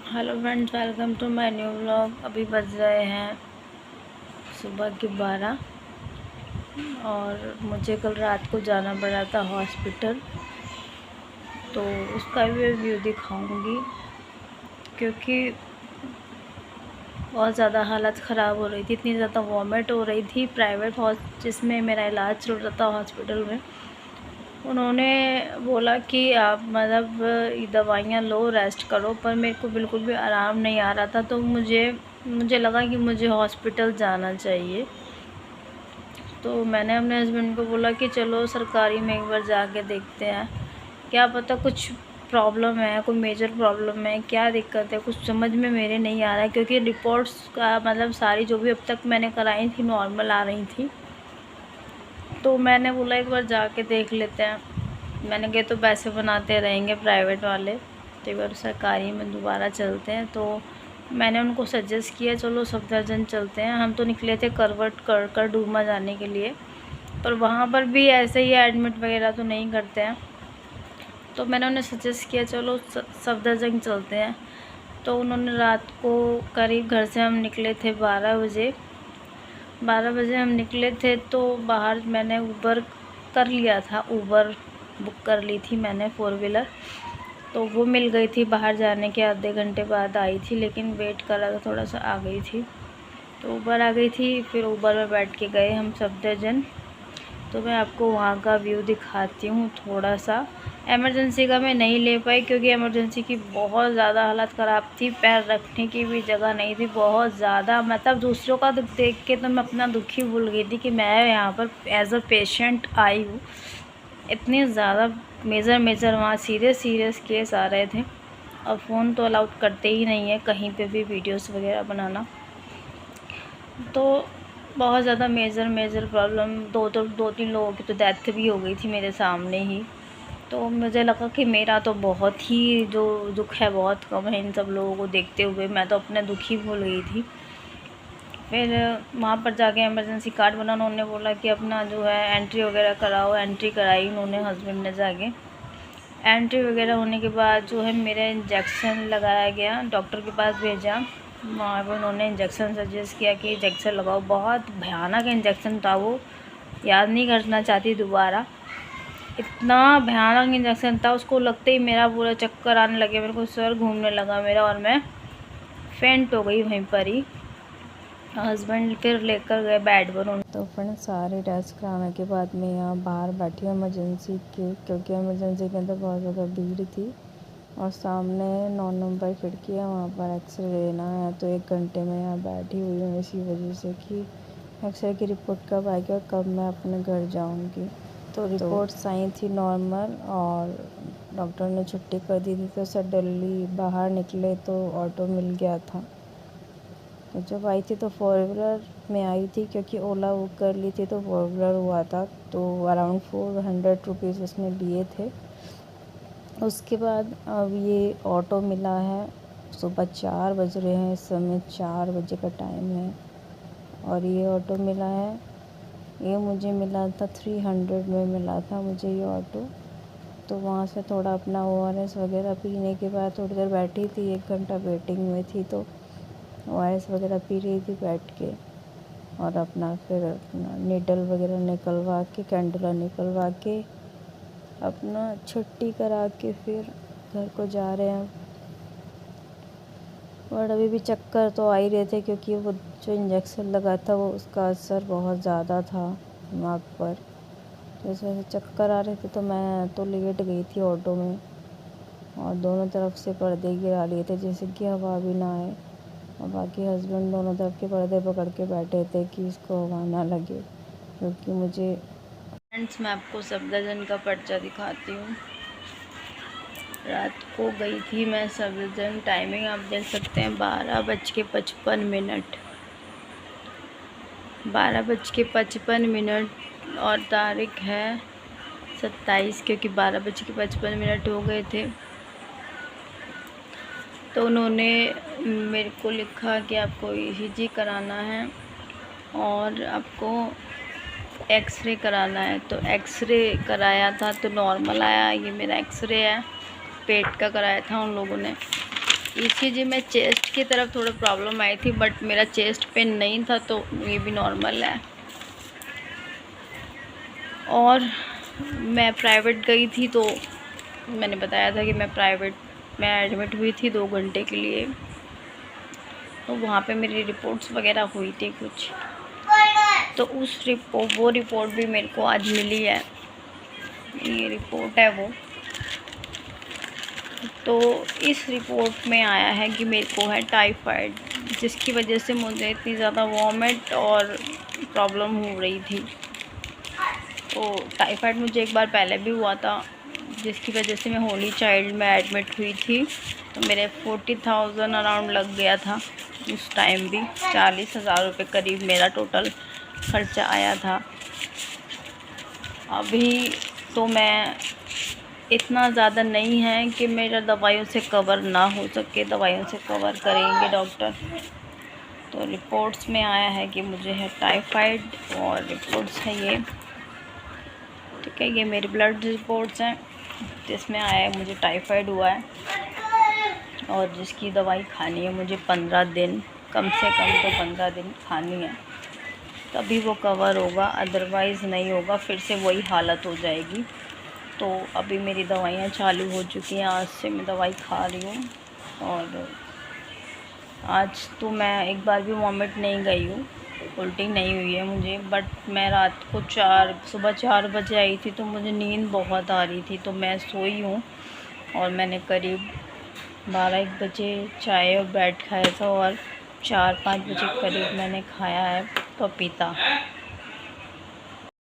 Hello friends, welcome to my new vlog. अभी बज रहे हैं सुबह के 12 और मुझे कल रात को जाना पड़ा था हॉस्पिटल, तो उसका भी व्यू दिखाऊंगी क्योंकि बहुत ज़्यादा हालत ख़राब हो रही थी। इतनी ज़्यादा वॉमिट हो रही थी। प्राइवेट जिसमें मेरा इलाज चल रहा था हॉस्पिटल में, उन्होंने बोला कि आप मतलब दवाइयाँ लो, रेस्ट करो, पर मेरे को बिल्कुल भी आराम नहीं आ रहा था। तो मुझे लगा कि मुझे हॉस्पिटल जाना चाहिए। तो मैंने अपने हस्बैंड को बोला कि चलो सरकारी में एक बार जाके देखते हैं, क्या पता कुछ प्रॉब्लम है, कोई मेजर प्रॉब्लम है, क्या दिक्कत है, कुछ समझ में मेरे नहीं आ रहा है। क्योंकि रिपोर्ट्स का मतलब सारी जो भी अब तक मैंने कराई थी नॉर्मल आ रही थी। तो मैंने बोला एक बार जाके देख लेते हैं। मैंने कहा तो पैसे बनाते रहेंगे प्राइवेट वाले, तो एक बार सरकारी में दोबारा चलते हैं। तो मैंने उनको सजेस्ट किया चलो सफदरजंग चलते हैं। हम तो निकले थे करवट कर डूमा जाने के लिए, पर वहाँ पर भी ऐसे ही एडमिट वगैरह तो नहीं करते हैं। तो मैंने उन्हें सजेस्ट किया चलो सफदरजंग चलते हैं। तो उन्होंने रात को करीब घर से हम निकले थे 12 बजे हम निकले थे। तो बाहर मैंने ऊबर कर लिया था, ऊबर बुक कर ली थी मैंने 4 व्हीलर। तो वो मिल गई थी, बाहर जाने के आधे घंटे बाद आई थी, लेकिन वेट करा था थोड़ा सा, आ गई थी। तो ऊबर आ गई थी, फिर ऊबर में बैठ के गए हम सफदरजंग। तो मैं आपको वहाँ का व्यू दिखाती हूँ थोड़ा सा। एमरजेंसी का मैं नहीं ले पाई क्योंकि एमरजेंसी की बहुत ज़्यादा हालत ख़राब थी, पैर रखने की भी जगह नहीं थी। बहुत ज़्यादा मतलब दूसरों का दुख देख के तो मैं अपना दुख ही भूल गई थी कि मैं यहाँ पर एज अ पेशेंट आई हूँ। इतनी ज़्यादा मेजर वहाँ सीरियस केस आ रहे थे, और फ़ोन तो अलाउड करते ही नहीं है कहीं पे भी वीडियोस वगैरह बनाना। तो बहुत ज़्यादा मेजर प्रॉब्लम, दो तीन लोगों की तो डेथ भी हो गई थी मेरे सामने ही। तो मुझे लगा कि मेरा तो बहुत ही जो दुख है बहुत कम है इन सब लोगों को देखते हुए। मैं तो अपने दुख ही भूल गई थी। फिर वहाँ पर जाके इमरजेंसी कार्ड बना, उन्होंने बोला कि अपना जो है एंट्री वगैरह कराओ। एंट्री कराई उन्होंने, हस्बैंड ने जाके। एंट्री वगैरह होने के बाद जो है मेरा इंजेक्शन लगाया गया, डॉक्टर के पास भेजा। वहाँ पर उन्होंने इंजेक्शन सजेस्ट किया कि इंजेक्शन लगाओ। बहुत भयानक इंजेक्शन था वो, याद नहीं करना चाहती दोबारा। इतना भयानक इंजेक्शन था, उसको लगते ही मेरा पूरा चक्कर आने लगे, मेरे को सर घूमने लगा मेरा, और मैं फेंट हो गई वहीं पर ही। हस्बैंड फिर लेकर गए बेड पर। तो फ्रेंड्स सारे टेस्ट कराने के बाद मैं यहाँ बाहर बैठी हूँ इमरजेंसी के, क्योंकि इमरजेंसी के अंदर बहुत ज़्यादा भीड़ थी और सामने 9 नंबर खिड़की है, वहाँ पर एक्सरे लेना है। तो 1 घंटे में यहाँ बैठी हुई हूँ इसी वजह से कि एक्सरे की रिपोर्ट कब आएगी और कब मैं अपने घर जाऊँगी। तो रिपोर्ट्स आई थी नॉर्मल और डॉक्टर ने छुट्टी कर दी थी। तो सडनली बाहर निकले तो ऑटो मिल गया था। तो जब आई थी तो 4 व्हीलर में आई थी, क्योंकि ओला बुक कर ली थी तो 4 व्हीलर हुआ था। तो अराउंड 400 रुपीज़ उसने लिए थे। उसके बाद अब ये ऑटो मिला है। सुबह 4 बज रहे हैं, इस समय 4 बजे का टाइम है और ये ऑटो मिला है। ये मुझे मिला था 300 में मिला था मुझे ये ऑटो। तो वहाँ से थोड़ा अपना ORS वगैरह पीने के बाद थोड़ी देर बैठी थी, 1 घंटा वेटिंग में थी। तो ORS वगैरह पी रही थी बैठ के, और अपना फिर अपना नीडल वगैरह निकलवा के, कैंडुला निकलवा के, अपना छुट्टी करा के फिर घर को जा रहे हैं। और अभी भी चक्कर तो आ ही रहे थे, क्योंकि वो जो इंजेक्शन लगा था वो उसका असर बहुत ज़्यादा था दिमाग पर, तो इस वजह से चक्कर आ रहे थे। तो मैं तो लेट गई थी ऑटो में, और दोनों तरफ से पर्दे गिरा लिए थे जैसे कि हवा भी ना आए, और बाकी हस्बैंड दोनों तरफ के पर्दे पकड़ के बैठे थे कि इसको हवा ना लगे। क्योंकि मुझे फ्रेंड्स मैं आपको सफदरजंग का पर्चा दिखाती हूँ। रात को गई थी मैं सफदरजंग। टाइमिंग आप देख सकते हैं 12:55, 12:55, और तारीख है 27, क्योंकि 12:55 हो गए थे। तो उन्होंने मेरे को लिखा कि आपको ECG कराना है और आपको एक्सरे कराना है। तो एक्सरे कराया था तो नॉर्मल आया। ये मेरा एक्सरे है, पेट का कराया था उन लोगों ने। ECG में चेस्ट की तरफ थोड़ा प्रॉब्लम आई थी, बट मेरा चेस्ट पेन नहीं था, तो ये भी नॉर्मल है। और मैं प्राइवेट गई थी, तो मैंने बताया था कि मैं एडमिट हुई थी 2 घंटे के लिए। तो वहाँ पे मेरी रिपोर्ट्स वगैरह हुई थी कुछ, तो वो रिपोर्ट भी मेरे को आज मिली है। ये रिपोर्ट है वो। तो इस रिपोर्ट में आया है कि मेरे को है टाइफाइड, जिसकी वजह से मुझे इतनी ज़्यादा वॉमिट और प्रॉब्लम हो रही थी। तो टाइफाइड मुझे एक बार पहले भी हुआ था, जिसकी वजह से मैं होली चाइल्ड में एडमिट हुई थी। तो मेरे 40,000 अराउंड लग गया था उस टाइम भी। 40,000 रुपये करीब मेरा टोटल खर्चा आया था। अभी तो मैं इतना ज़्यादा नहीं है कि मेरा दवाइयों से कवर ना हो सके, दवाइयों से कवर करेंगे डॉक्टर। तो रिपोर्ट्स में आया है कि मुझे है टाइफाइड, और रिपोर्ट्स है ये, ठीक है। ये मेरी ब्लड रिपोर्ट्स हैं, जिसमें आया है मुझे टाइफाइड हुआ है, और जिसकी दवाई खानी है मुझे 15 दिन, कम से कम तो 15 दिन खानी है, तभी वो कवर होगा, अदरवाइज़ नहीं होगा, फिर से वही हालत हो जाएगी। तो अभी मेरी दवाइयाँ चालू हो चुकी हैं, आज से मैं दवाई खा रही हूँ। और आज तो मैं एक बार भी वॉमिट नहीं गई हूँ, उल्टी नहीं हुई है मुझे। बट मैं रात को सुबह 4 बजे आई थी, तो मुझे नींद बहुत आ रही थी, तो मैं सोई हूँ। और मैंने करीब 12-1 बजे चाय और ब्रेड खाया था, और 4-5 बजे करीब मैंने खाया है पपीता।